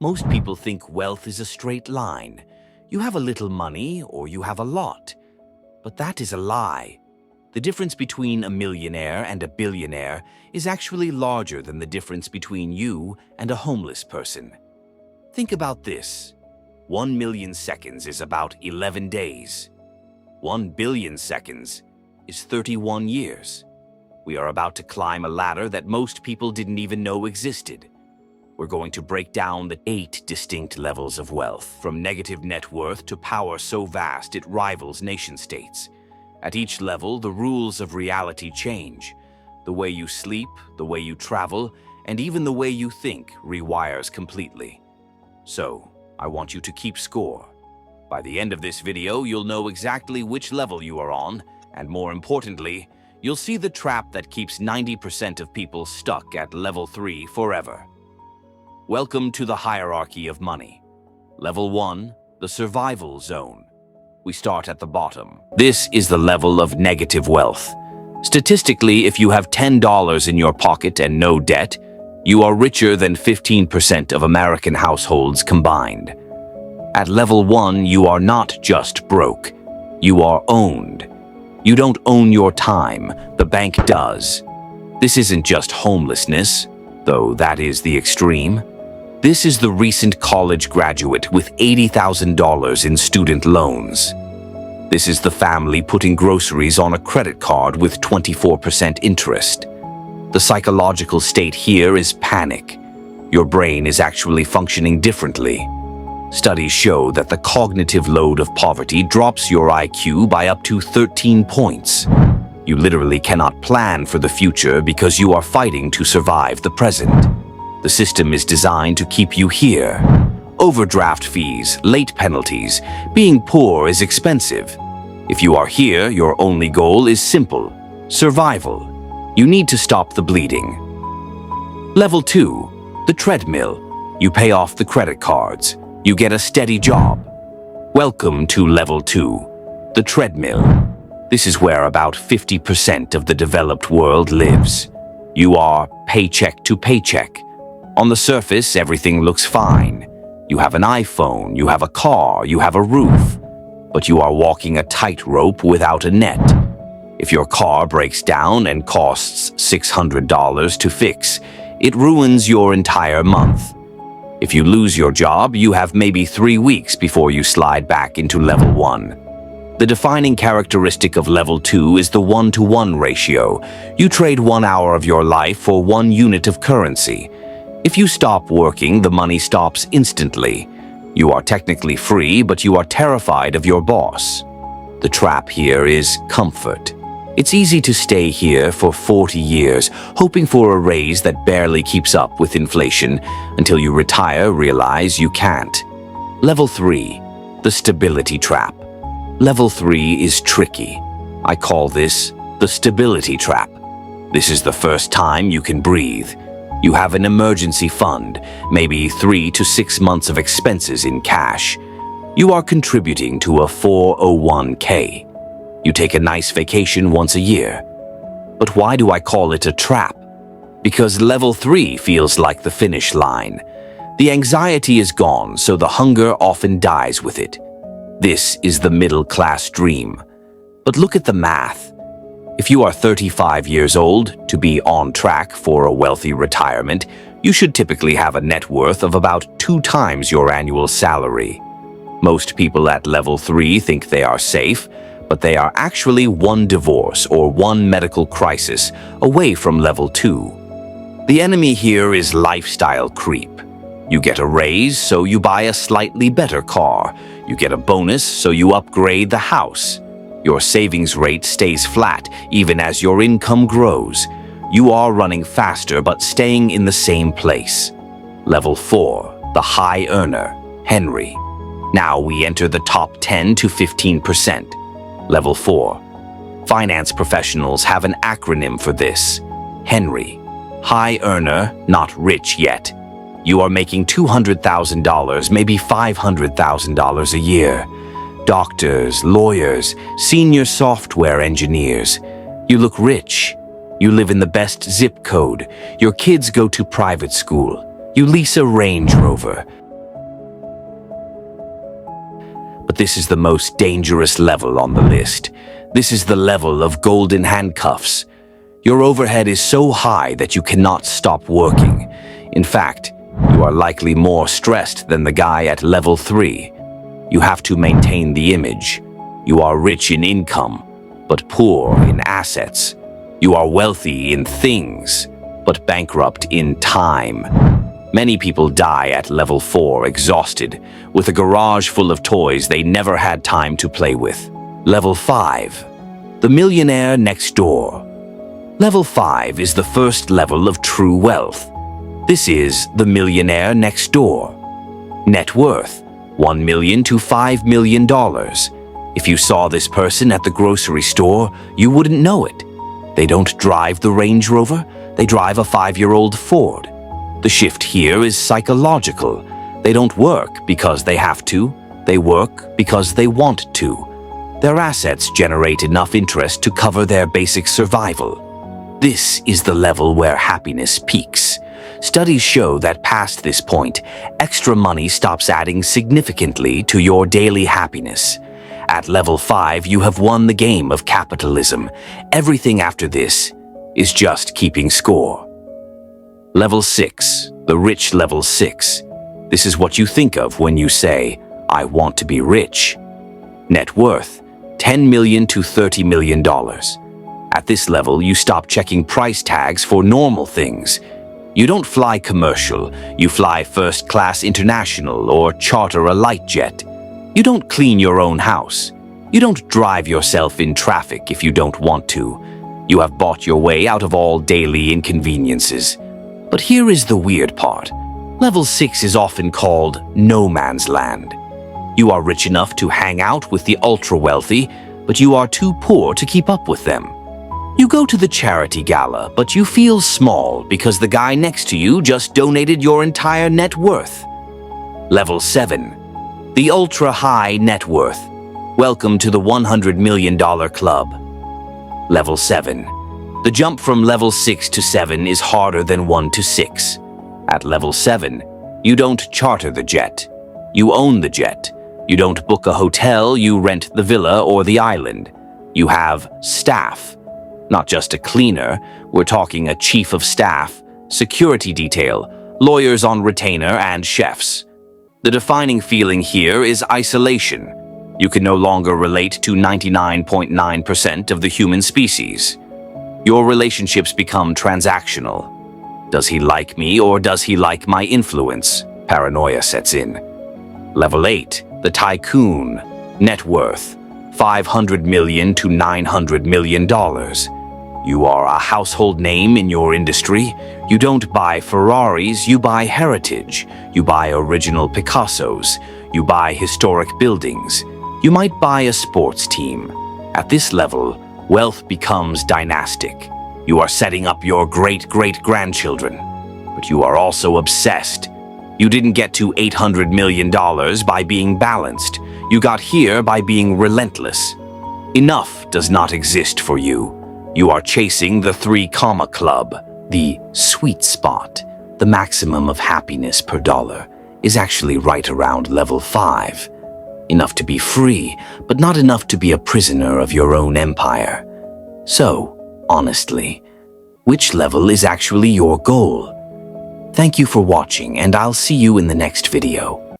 Most people think wealth is a straight line. You have a little money or you have a lot. But that is a lie. The difference between a millionaire and a billionaire is actually larger than the difference between you and a homeless person. Think about this. 1 million seconds is about 11 days. 1 billion seconds is 31 years. We are about to climb a ladder that most people didn't even know existed. We're going to break down the 8 distinct levels of wealth, from negative net worth to power so vast it rivals nation-states. At each level, the rules of reality change. The way you sleep, the way you travel, and even the way you think rewires completely. So, I want you to keep score. By the end of this video, you'll know exactly which level you are on, and more importantly, you'll see the trap that keeps 90% of people stuck at level 3 forever. Welcome to the hierarchy of money. Level 1, the survival zone. We start at the bottom. This is the level of negative wealth. Statistically, if you have $10 in your pocket and no debt, you are richer than 15% of American households combined. At level 1, you are not just broke. You are owned. You don't own your time, the bank does. This isn't just homelessness, though that is the extreme. This is the recent college graduate with $80,000 in student loans. This is the family putting groceries on a credit card with 24% interest. The psychological state here is panic. Your brain is actually functioning differently. Studies show that the cognitive load of poverty drops your IQ by up to 13 points. You literally cannot plan for the future because you are fighting to survive the present. The system is designed to keep you here. Overdraft fees, late penalties, being poor is expensive. If you are here, your only goal is simple: survival. You need to stop the bleeding. Level 2, the treadmill. You pay off the credit cards. You get a steady job. Welcome to Level 2, the treadmill. This is where about 50% of the developed world lives. You are paycheck to paycheck. On the surface, everything looks fine. You have an iPhone, you have a car, you have a roof. But you are walking a tightrope without a net. If your car breaks down and costs $600 to fix, it ruins your entire month. If you lose your job, you have maybe 3 weeks before you slide back into Level 1. The defining characteristic of Level 2 is the 1-to-1 ratio. You trade 1 hour of your life for 1 unit of currency. If you stop working, the money stops instantly. You are technically free, but you are terrified of your boss. The trap here is comfort. It's easy to stay here for 40 years, hoping for a raise that barely keeps up with inflation, until you retire, realize you can't. Level 3, the stability trap. Level 3 is tricky. I call this the stability trap. This is the first time you can breathe. You have an emergency fund, maybe 3 to 6 months of expenses in cash. You are contributing to a 401k. You take a nice vacation once a year. But why do I call it a trap? Because Level 3 feels like the finish line. The anxiety is gone, so the hunger often dies with it. This is the middle-class dream. But look at the math. If you are 35 years old, to be on track for a wealthy retirement, you should typically have a net worth of about 2 times your annual salary. Most people at Level 3 think they are safe, but they are actually 1 divorce or 1 medical crisis away from Level 2. The enemy here is lifestyle creep. You get a raise, so you buy a slightly better car. You get a bonus, so you upgrade the house. Your savings rate stays flat even as your income grows. You are running faster but staying in the same place. Level 4, the high earner, Henry. Now we enter the top 10 to 15%. Level 4. Finance professionals have an acronym for this. Henry. High earner, not rich yet. You are making $200,000, maybe $500,000 a year. Doctors, lawyers, senior software engineers. You look rich. You live in the best zip code. Your kids go to private school. You lease a Range Rover. But this is the most dangerous level on the list. This is the level of golden handcuffs. Your overhead is so high that you cannot stop working. In fact, you are likely more stressed than the guy at level 3. You have to maintain the image. You are rich in income, but poor in assets. You are wealthy in things, but bankrupt in time. Many people die at level 4 exhausted, with a garage full of toys they never had time to play with. Level 5. The millionaire next door. Level 5 is the first level of true wealth. This is the millionaire next door. Net worth, $1 million to $5 million. If you saw this person at the grocery store, you wouldn't know it. They don't drive the Range Rover, they drive a 5-year-old Ford. The shift here is psychological. They don't work because they have to, they work because they want to. Their assets generate enough interest to cover their basic survival. This is the level where happiness peaks. Studies show that past this point, extra money stops adding significantly to your daily happiness. At level 5, you have won the game of capitalism. Everything after this is just keeping score. Level 6, the rich level 6. This is what you think of when you say, I want to be rich. Net worth, $10 million to $30 million. At this level, you stop checking price tags for normal things. You don't fly commercial, you fly first class international or charter a light jet. You don't clean your own house. You don't drive yourself in traffic if you don't want to. You have bought your way out of all daily inconveniences. But here is the weird part. Level 6 is often called no man's land. You are rich enough to hang out with the ultra-wealthy, but you are too poor to keep up with them. You go to the charity gala, but you feel small because the guy next to you just donated your entire net worth. Level 7. The ultra-high net worth. Welcome to the $100 million club. Level 7. The jump from level 6 to 7 is harder than 1 to 6. At level 7, you don't charter the jet. You own the jet. You don't book a hotel, you rent the villa or the island. You have staff. Not just a cleaner, we're talking a chief of staff, security detail, lawyers on retainer, and chefs. The defining feeling here is isolation. You can no longer relate to 99.9% of the human species. Your relationships become transactional. Does he like me or does he like my influence? Paranoia sets in. Level 8, the tycoon. Net worth, $500 million to $900 million. You are a household name in your industry. You don't buy Ferraris, you buy heritage. You buy original Picassos. You buy historic buildings. You might buy a sports team. At this level, wealth becomes dynastic. You are setting up your great-great-grandchildren. But you are also obsessed. You didn't get to $800 million by being balanced. You got here by being relentless. Enough does not exist for you. You are chasing the 3 comma club. The sweet spot, the maximum of happiness per dollar, is actually right around level 5. Enough to be free, but not enough to be a prisoner of your own empire. So, honestly, which level is actually your goal? Thank you for watching, and I'll see you in the next video.